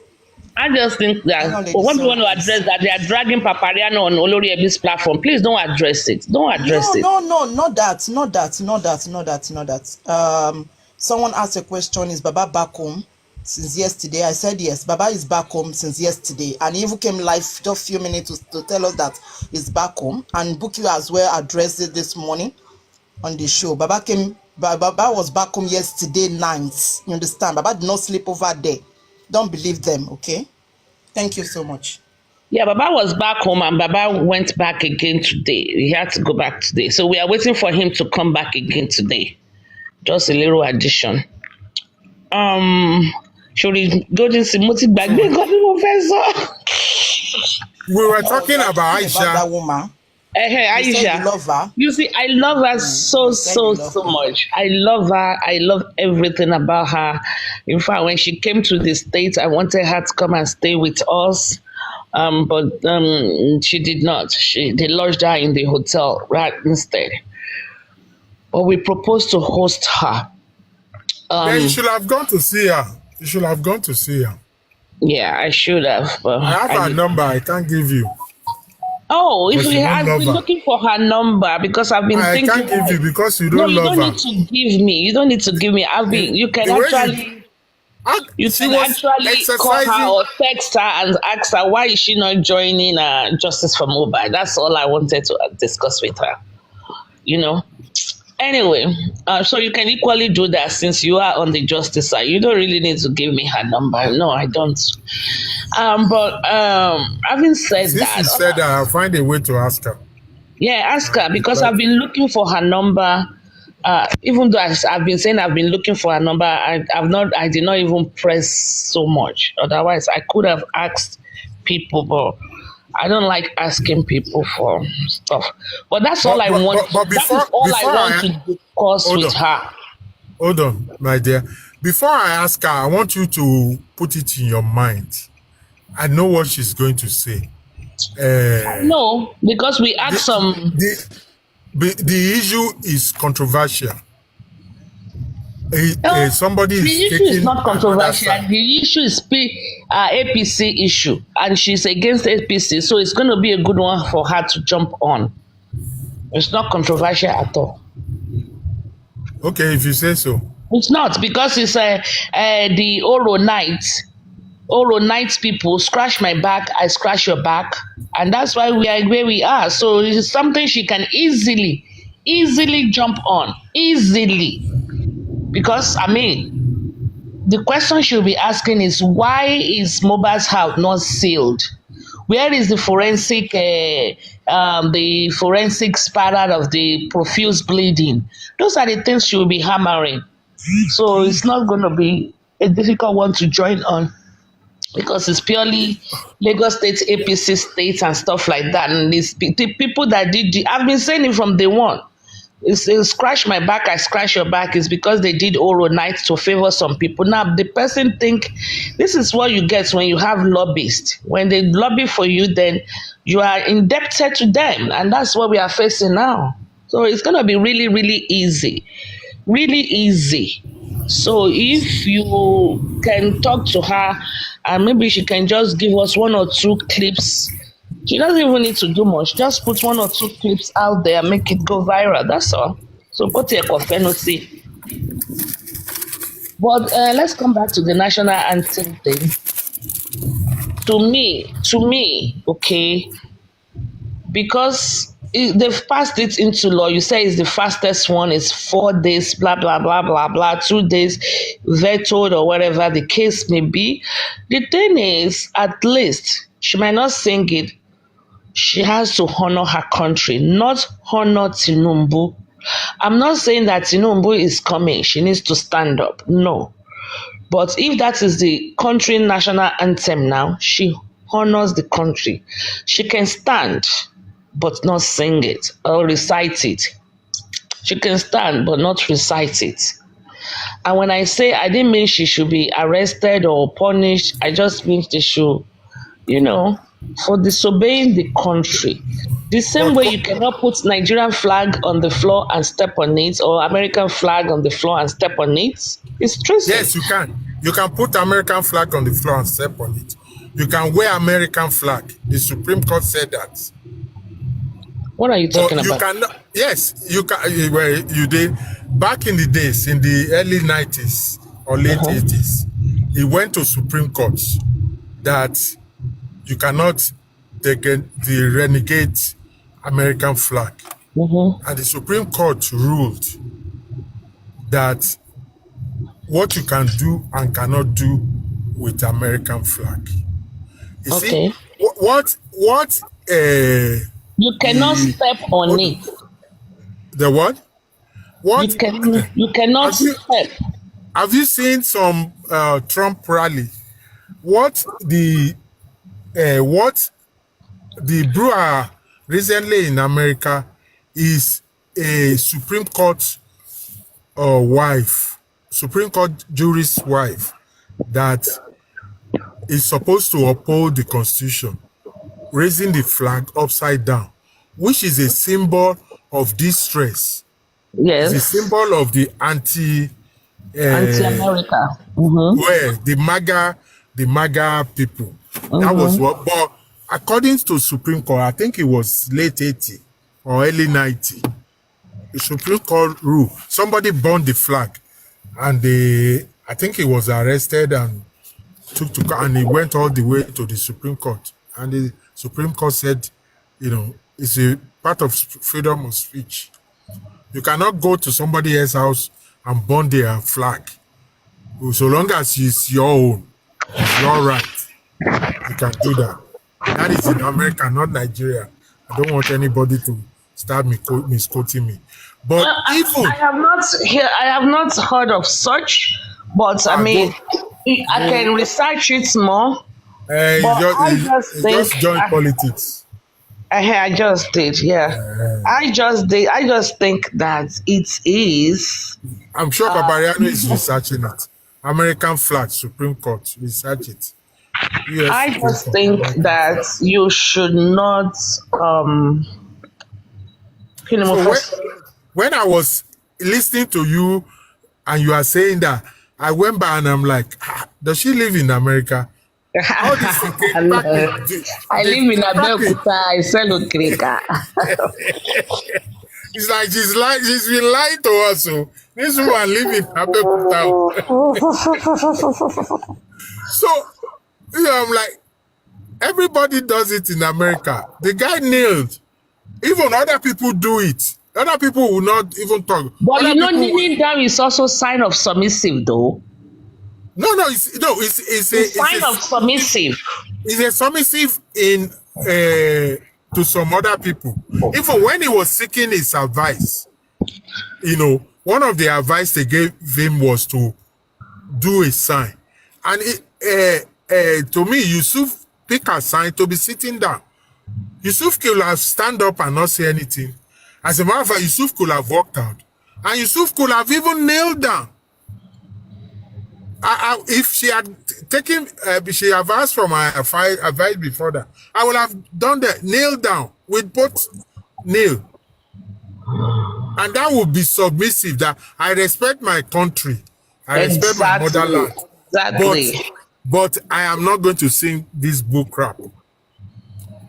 I just think that when we want to address that, they are dragging Papariano on Olori Ebi's platform. Please don't address it. Don't address it. No, not that. Someone asked a question, is Baba back home since yesterday? I said yes, Baba is back home since yesterday. And he even came live just a few minutes to tell us that he's back home. And Buki as well addressed it this morning on the show. Baba was back home yesterday night. You understand? Baba did not sleep over there. Don't believe them, okay? Thank you so much. Yeah, Baba was back home and Baba went back again today. He had to go back today. So we are waiting for him to come back again today. Just a little addition. Should we go to Simoti Bagbe? We were talking about Aisha. About that woman. Aisha. You love her. You see, I love her so much. I love her. I love everything about her. In fact, when she came to the States, I wanted her to come and stay with us. But she did not. They lodged her in the hotel right instead. But we proposed to host her. Then you should have gone to see her. You should have gone to see her. Yeah, I should have. But I have her number. I can't give you. Oh, if you have been looking for her number because I've been thinking. I can't give you because you don't love her. You don't need to give me. You don't need to give me. You can actually. You can actually call her or text her and ask her why is she not joining Justice for Mohbad. That's all I wanted to discuss with her. Anyway, so you can equally do that since you are on the justice side. You don't really need to give me her number. No, I don't. But having said that, you said that, I'll find a way to ask her. Yeah, ask her because I've been looking for her number. Even though I've been saying I've been looking for her number, I did not even press so much. Otherwise, I could have asked people, but I don't like asking people for stuff. But that's all I want. But before, that is all I want to discuss with her. Hold on, my dear. Before I ask her, I want you to put it in your mind. I know what she's going to say. No, because we asked some. The issue is controversial. Somebody the issue is not controversial. The issue is APC issue, and she's against APC, so it's going to be a good one for her to jump on. It's not controversial at all. Okay, if you say so. It's not because it's the Oro Night people scratch my back, I scratch your back, and that's why we are where we are. So it's something she can easily jump on, easily. Because, the question she'll be asking is, why is Mohbad's house not sealed? Where is the forensic pattern of the profuse bleeding? Those are the things she'll be hammering. So it's not going to be a difficult one to join on because it's purely Lagos State, APC states and stuff like that. And the people that I've been saying it from day one. It's scratch my back, I scratch your back is because they did oral night to favor some people. Now, the person think this is what you get when you have lobbyists. When they lobby for you, then you are indebted to them. And that's what we are facing now. So it's going to be really, really easy. Really easy. So if you can talk to her and maybe she can just give us 1 or 2 clips. She doesn't even need to do much. Just put 1 or 2 clips out there, make it go viral. That's all. So go to a coffee. But let's come back to the national anthem thing. To me, okay, because they've passed it into law. You say it's the fastest one. It's 4 days, blah, blah, blah, blah, blah, 2 days, vetoed or whatever the case may be. The thing is, at least, she might not sing it. She has to honor her country, not honor Tinubu. I'm not saying that Tinubu is coming. She needs to stand up. No. But if that is the country national anthem now, she honors the country. She can stand, but not sing it or recite it. She can stand, but not recite it. And when I say, I didn't mean she should be arrested or punished. I just mean they should, for disobeying the country. The same way you cannot put Nigerian flag on the floor and step on it, or American flag on the floor and step on it. It's treason. Yes, you can. You can put American flag on the floor and step on it. You can wear American flag. The Supreme Court said that. What are you talking about? Yes, you can. You did back in the days, in the early 90s or late 80s. It went to Supreme Court that you cannot take the renegade American flag. And the Supreme Court ruled that what you can do and cannot do with American flag. You see, what you cannot step on it. The what? What? You cannot step. Have you seen some Trump rally? What the brewer recently in America is a Supreme Court wife, Supreme Court jurist's wife, that is supposed to uphold the Constitution, raising the flag upside down, which is a symbol of distress. Yes. It's a symbol of the anti-America. Where the MAGA people. That was what. But according to Supreme Court, I think it was late 80 or early 90. The Supreme Court rule. Somebody burned the flag, and I think he was arrested and took to court, and he went all the way to the Supreme Court. And the Supreme Court said, it's a part of freedom of speech. You cannot go to somebody else's house and burn their flag. So long as it's your own, it's your right, you can do that. That is in America, not Nigeria. I don't want anybody to start misquoting me. But I have not heard of such, but I mean, I can research it more. Just join politics. I just did, yeah. I just think that it is. I'm sure Papariano is researching it. American flag, Supreme Court, research it. Yes, I just think that you should not. When I was listening to you and you are saying that, I went by and I'm like, does she live in America? I live in Abeokuta. I sell Okrika. It's like she's been lying to us. So this woman live in Abeokuta. So I'm like, everybody does it in America. The guy nailed. Even other people do it. Other people will not even talk. But kneeling down is also sign of submissive, though. No, it's a sign of submissive. It's a submissive in to some other people. Even when he was seeking his advice, one of the advice they gave him was to do a sign. And to me, Yusuf pick a sign to be sitting down. Yusuf could have stand up and not say anything. As a matter of fact, Yusuf could have walked out. And Yusuf could have even knelt down. If she had taken, she have asked for my advice before that, I would have done that, kneel down with both kneel. And that would be submissive, that I respect my country. I respect my motherland. Exactly. But I am not going to sing this book crap.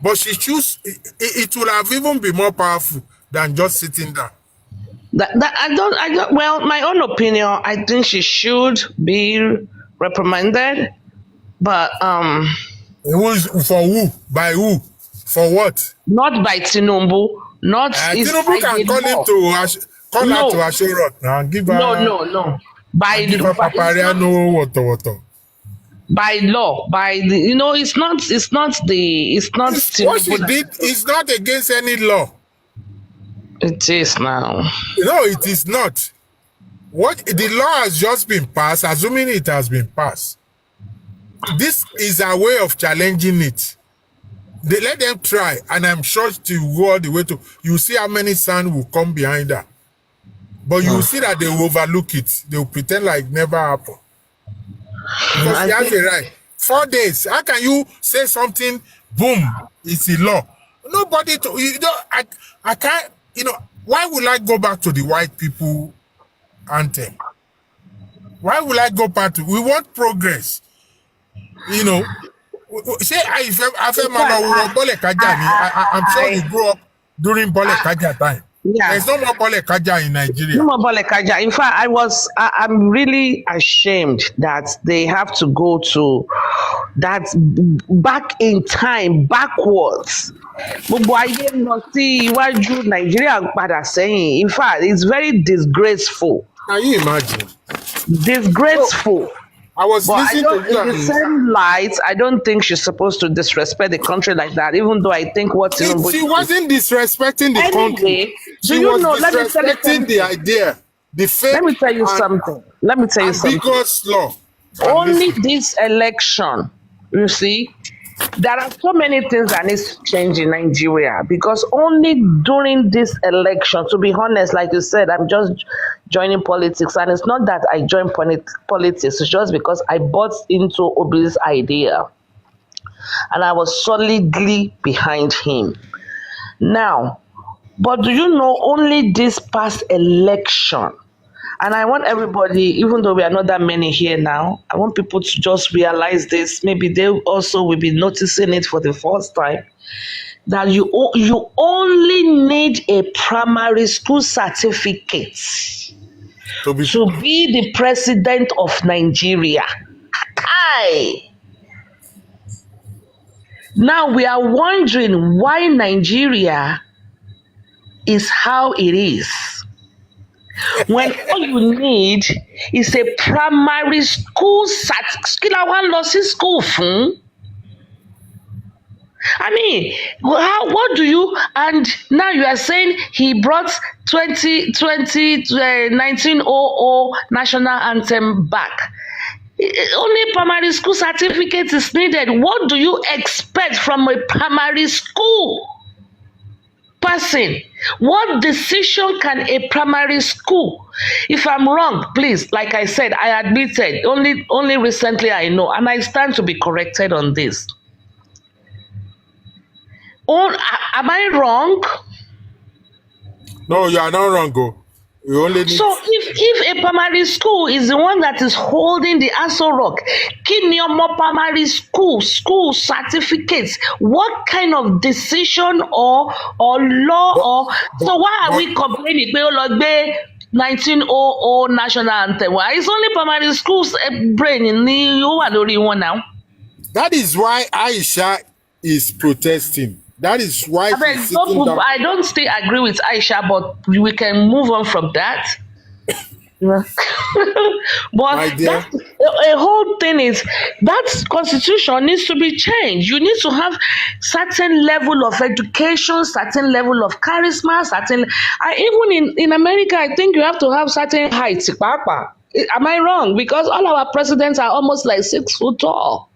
But she choose, it would have even been more powerful than just sitting down. Well, my own opinion, I think she should be reprimanded, but it was for who? By who? For what? Not by Tinubu. Not Tinubu can call him to her to Asherot now and give her. No. By give her Papariano water. By law, it's not what she did is not against any law. It is now. No, it is not. What the law has just been passed, assuming it has been passed. This is a way of challenging it. They let them try, and I'm sure to go all the way to. You see how many sand will come behind her, but you will see that they will overlook it. They will pretend like never happened. Because she has a right. 4 days. How can you say something? Boom! It's a law. Nobody. I can't. Why would I go back to the white people anthem? Why would I go back to? We want progress. Say I'm sure you grew up during Bole Kaja time. Yeah. There's no more Bole Kaja in Nigeria. No more Bole Kaja. In fact, I'm really ashamed that they have to go to that back in time, backwards. In fact, it's very disgraceful. Can you imagine? Disgraceful. I was listening to you. In the same light, I don't think she's supposed to disrespect the country like that, even though I think she wasn't disrespecting the country. She was disrespecting the idea, the faith. Let me tell you something. Because law. Only this election, you see, there are so many things that need to change in Nigeria because only during this election, to be honest, like you said, I'm just joining politics, and it's not that I joined politics, it's just because I bought into Obi's idea and I was solidly behind him. Now, but do you know only this past election, and I want everybody, even though we are not that many here now, I want people to just realize this. Maybe they also will be noticing it for the first time, that you only need a primary school certificate to be the president of Nigeria. Aye. Now we are wondering why Nigeria is how it is, when all you need is a primary school certificate. I mean, what do you, and now you are saying he brought 1900 national anthem back. Only primary school certificate is needed. What do you expect from a primary school person? What decision can a primary school? If I'm wrong, please, like I said, I admitted, only recently I know, and I stand to be corrected on this. Am I wrong? No, you are not wrong, go. You only need... So if a primary school is the one that is holding the Aso Rock, give me more primary school certificates. What kind of decision or law or so why are we complaining? 1900 national anthem. Why it's only primary schools brain in you now? That is why Aisha is protesting. That is why I don't still agree with Aisha, but we can move on from that. But a whole thing is that constitution needs to be changed. You need to have certain level of education, certain level of charisma, even in America, I think you have to have certain height. Am I wrong? Because all our presidents are almost like 6 foot tall.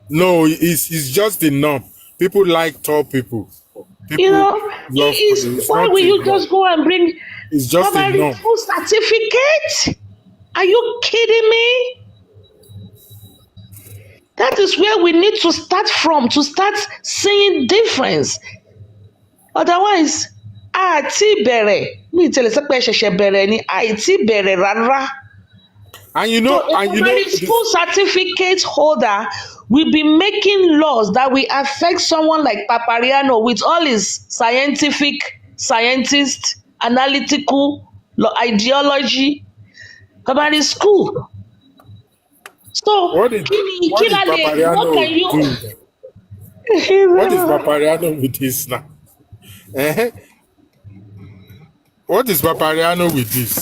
No, it's just the norm. People like tall people. Why will you just go and bring it's just a norm. Full certificate? Are you kidding me? That is where we need to start from, to start seeing difference. Otherwise, and you know, school certificate holder will be making laws that will affect someone like Papariano with all his scientist, analytical ideology. Primary school. So, what is Papariano with this now? What is Papariano with this?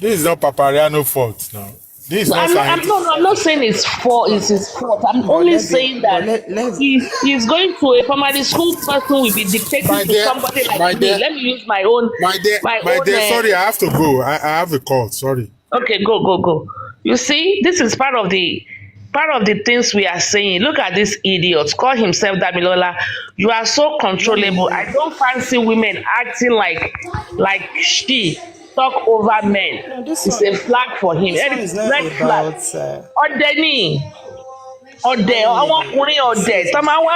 This is not Papariano's fault now. I'm not saying it's his fault. I'm only saying that he's going to a primary school person will be dictating to somebody like me. Let me use my own. My dear, sorry, I have to go. I have a call. Sorry. Okay, go. You see, this is part of the things we are saying. Look at this idiot. Call himself Damilola. You are so controllable. I don't fancy women acting like she. Talk over men. No, it's a flag for him. Red flag.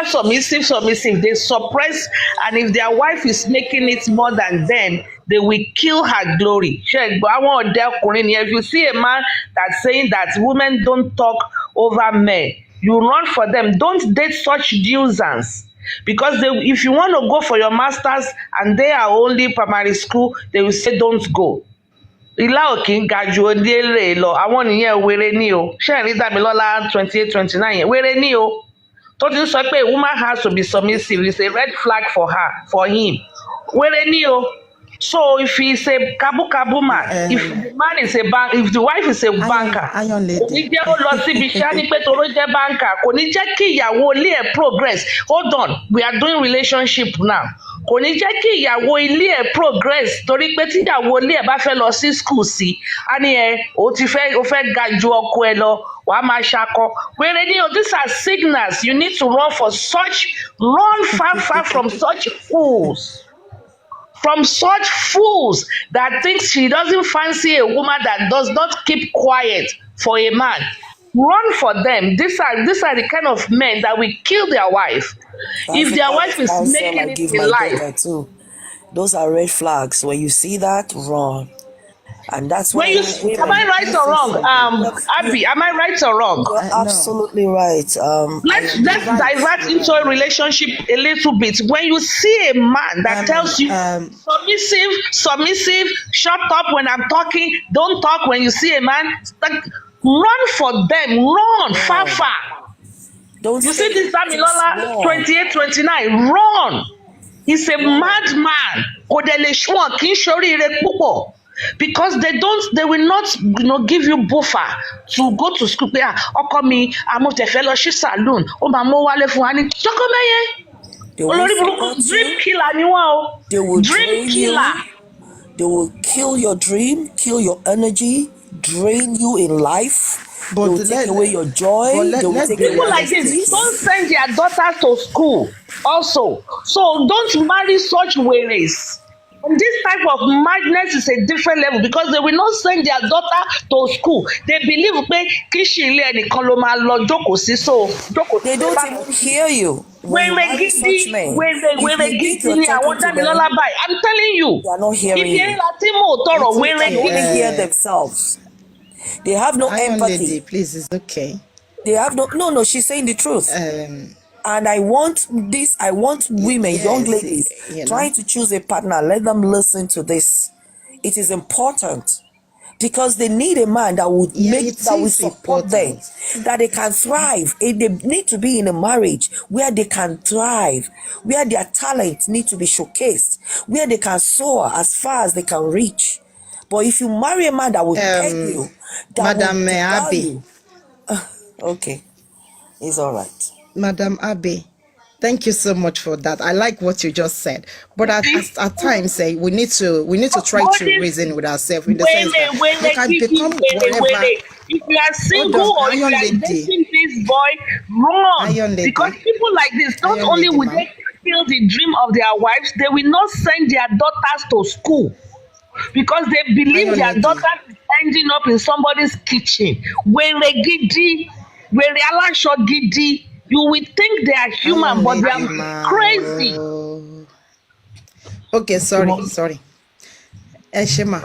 Submissive. They suppress, and if their wife is making it more than them, they will kill her glory. If you see a man that's saying that women don't talk over men, you run for them. Don't date such nuisance. Because if you want to go for your masters and they are only primary school, they will say don't go. Ìlà òkè ga ju odele lọ, àwọn nìyẹn wèrè ni o. Ṣé ẹ̀rí Damilola 28-29 yẹn wèrè ni o. Tó ti sọ pé a woman has to be submissive, it's a red flag for him. Wèrè ni o. So if he's a kabu man, if the man is if the wife is a banker, kò ní jẹ́ ó lọ síbi iṣẹ́ ní pé toró jẹ́ banker, kò ní jẹ́ kí ìyàwó ilé ẹ̀ progress. Hold on, we are doing relationship now. kò ní jẹ́ kí ìyàwó ilé ẹ̀ progress torí pé tí ìyàwó ilé ẹ̀ bá fẹ́ lọ sí school sí á ní ó fẹ́ ga ju ọkọ ẹ lọ wàá máa ṣakọ wẹ́rẹ́ ní these are signals you need to run far from such fools. From such fools that thinks she doesn't fancy a woman that does not keep quiet for a man. Run for them. These are the kind of men that will kill their wife. If their wife is making it in life. Those are red flags. When you see that, run. And that's when you am I right or wrong? Abby, am I right or wrong? You're absolutely right. Let's divert into a relationship a little bit. When you see a man that tells you submissive, shut up when I'm talking, don't talk when you see a man, run for them, run far. Don't you see this Damilola 28, 29, run. He's a madman. Because they will not give you buffer to go to school. Ọkọ mi amọ̀tẹ̀ fẹ́ lọ sí saloon ó máa mú wálé fún wa ní ṣọkọ mẹ́yẹ olórí burúkú dream killer ni wọ́n o dream killer. They will kill your dream, kill your energy, drain you in life. But they will take away your joy. People like this don't send their daughters to school also. So don't marry such ways. And this type of madness is a different level because they will not send their daughter to school. They believe they don't even hear you. When they give me, I want them lullaby. I'm telling you. They are not hearing you. They only hear themselves. They have no empathy. Please, it's okay. They have no, she's saying the truth. And I want women, young ladies, trying to choose a partner, let them listen to this. It is important because they need a man that would support them, that they can thrive. They need to be in a marriage where they can thrive, where their talent need to be showcased, where they can soar as far as they can reach. But if you marry a man that will peg you, that Madam Abby. Okay, it's all right. Madam Abe, thank you so much for that. I like what you just said. But at times, we need to try to reason with ourselves in the sense that we can become whatever. If you are single or if you are dating this boy, run. Because people like this, not only will they kill the dream of their wives, they will not send their daughters to school. Because they believe their daughters is ending up in somebody's kitchen. You will think they are human, but they are crazy. Okay, sorry. Shema.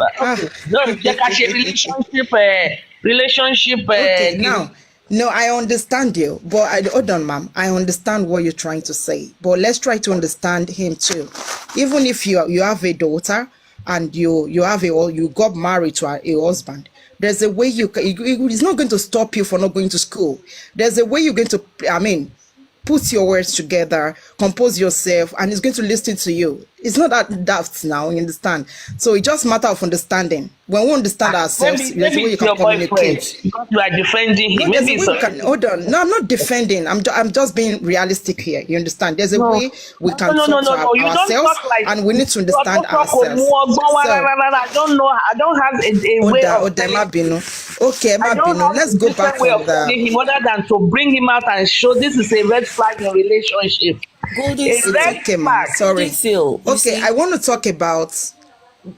Relationship. Okay, now, no, I understand you, but hold on, ma'am. I understand what you're trying to say, but let's try to understand him too. Even if you have a daughter and you got married to a husband. There's a way it's not going to stop you from not going to school. There's a way you're going to, put your words together, compose yourself, and it's going to listen to you. It's not that daft now, you understand? So it's just a matter of understanding. When we understand ourselves, there's a way you can communicate. Because you are defending him. Hold on. No, I'm not defending. I'm just being realistic here. You understand? There's a way we can talk to ourselves, and we need to understand ourselves. I don't know. I don't have a way of Okay, let's go back on him other than to bring him out and show this is a red flag in a relationship. Okay, ma'am. Sorry. Okay, I want to talk about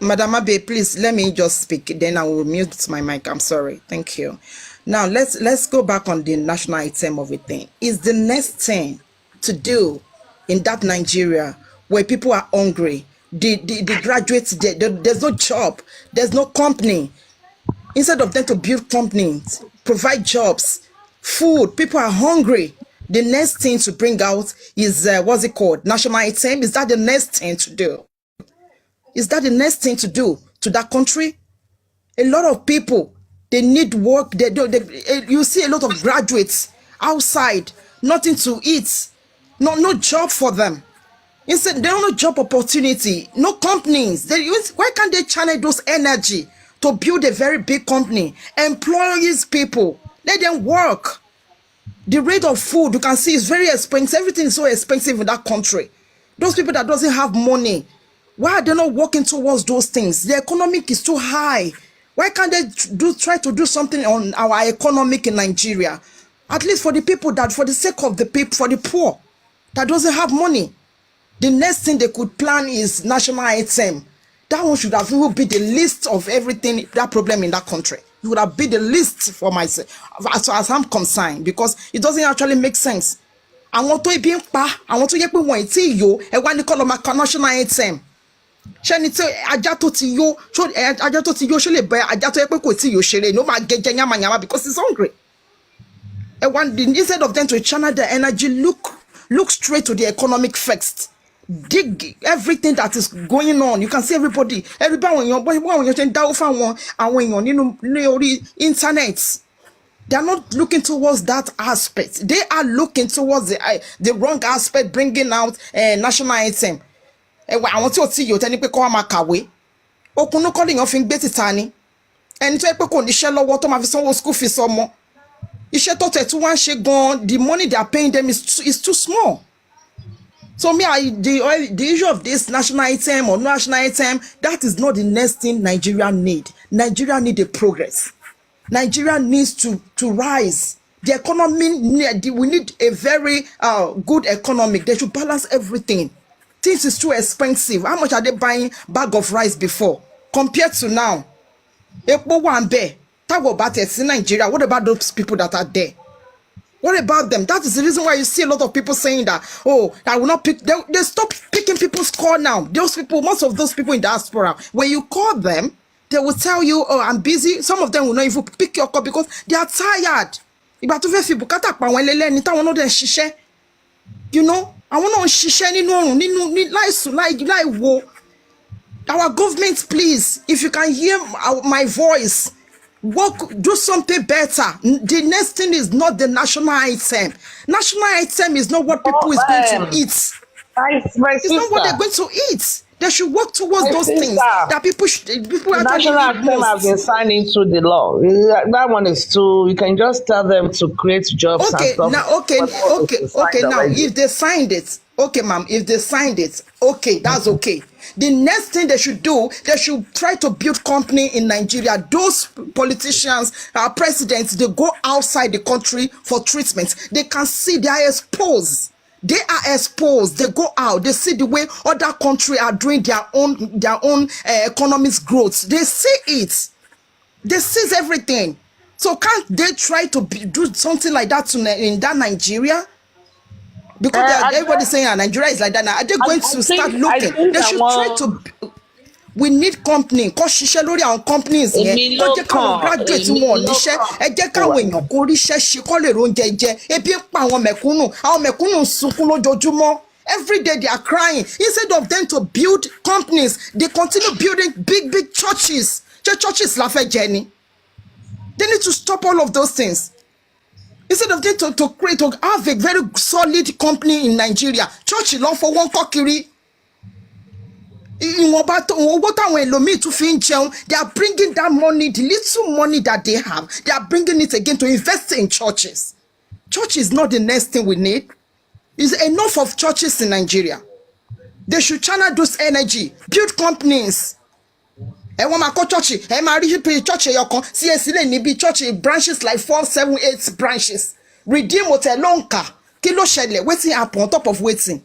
Madam Abe. Please let me just speak. Then I will mute my mic. I'm sorry. Thank you. Now let's go back on the national item of a thing. Is the next thing to do in that Nigeria where people are hungry? The graduates, there's no job, there's no company. Instead of them to build companies, provide jobs, food, people are hungry. The next thing to bring out is, what's it called? National item? Is that the next thing to do? Is that the next thing to do to that country? A lot of people, they need work. You see a lot of graduates outside, nothing to eat, no job for them. Instead, there are no job opportunity, no companies. Why can't they channel those energy to build a very big company, employ these people, let them work? The rate of food, you can see, is very expensive. Everything is so expensive in that country. Those people that doesn't have money, why are they not working towards those things? The economic is too high. Why can't they try to do something on our economic in Nigeria? At least for the people that, for the sake of the people, for the poor that doesn't have money. The next thing they could plan is national anthem. That one should have be the list of everything, that problem in that country. It would have been the list for myself, as I'm concerned, because it doesn't actually make sense. I want to be I want to get one yo, and when you call my national anthem. Shani tell ajato ti yo, shele be ajato epe ko ti yo shere, no ma geje nyama nyama because it's hungry. And when instead of them to channel their energy, look straight to the economic first. Dig everything that is going on. You can see everybody when you're down for and when you're internet. They are not looking towards that aspect. They are looking towards the wrong aspect, bringing out national anthem. I want to see you tell me ko ma kàwé. Okunu calling of in beti tani. And to epe ko ni share lọ́wọ́ tó ma fi sanwó school fees ọmọ. Iṣẹ́ tó tẹ̀ tí wọ́n ṣe gan, the money they are paying them is too small. So the issue of this national anthem or national anthem, that is not the next thing Nigeria need. Nigeria need a progress. Nigeria needs to rise. The economy, we need a very good economy. They should balance everything. Things is too expensive. How much are they buying bag of rice before compared to now? Nigeria. What about those people that are there? What about them? That is the reason why you see a lot of people saying that, oh, I will not pick. They stop picking people's call now. Those people, most of those people in diaspora, when you call them, they will tell you, oh, I'm busy. Some of them will not even pick your call because they are tired. You know, I want to our government, please, if you can hear my voice, do something better. The next thing is not the national anthem. National anthem is not what people is going to eat. It's not what they're going to eat. They should work towards those things that people national anthem have been signed into the law. That one is too. You can just tell them to create jobs. Okay, and stuff. Okay. Now, if they signed it, okay, ma'am. If they signed it, okay, that's okay. The next thing they should do, they should try to build company in Nigeria. Those politicians, presidents, they go outside the country for treatment. They can see they are exposed. They are exposed. They go out. They see the way other countries are doing their own economic growth. They see it. They see everything. So can't they try to do something like that in that Nigeria? Because everybody's saying Nigeria is like that now. Are they going to start looking? They should try to. We need company. Cause ṣiṣẹ́ lórí àwọn companies yẹn. Kó jẹ́ káwọn graduate wọn níṣẹ́. Ẹ jẹ́ káwọn èèyàn kó ríṣẹ́ ṣe kó lè róúnjẹ jẹ. Ebi ń pa àwọn mẹ̀kúnnù. Àwọn mẹ̀kúnnù ń sunkún lójoojúmọ́. Every day they are crying. Instead of them to build companies, they continue building big churches. Churches la fẹ́ jẹ ni. They need to stop all of those things. Instead of them to have a very solid company in Nigeria, church long for one kokiri. They are bringing that money, the little money that they have, they are bringing it again to invest in churches. Church is not the next thing we need. It's enough of churches in Nigeria. They should channel those energy, build companies. Church, church branches like 4, 7, 8 branches. Redeem hotel lonka. Kilo shele, waiting up on top of waiting.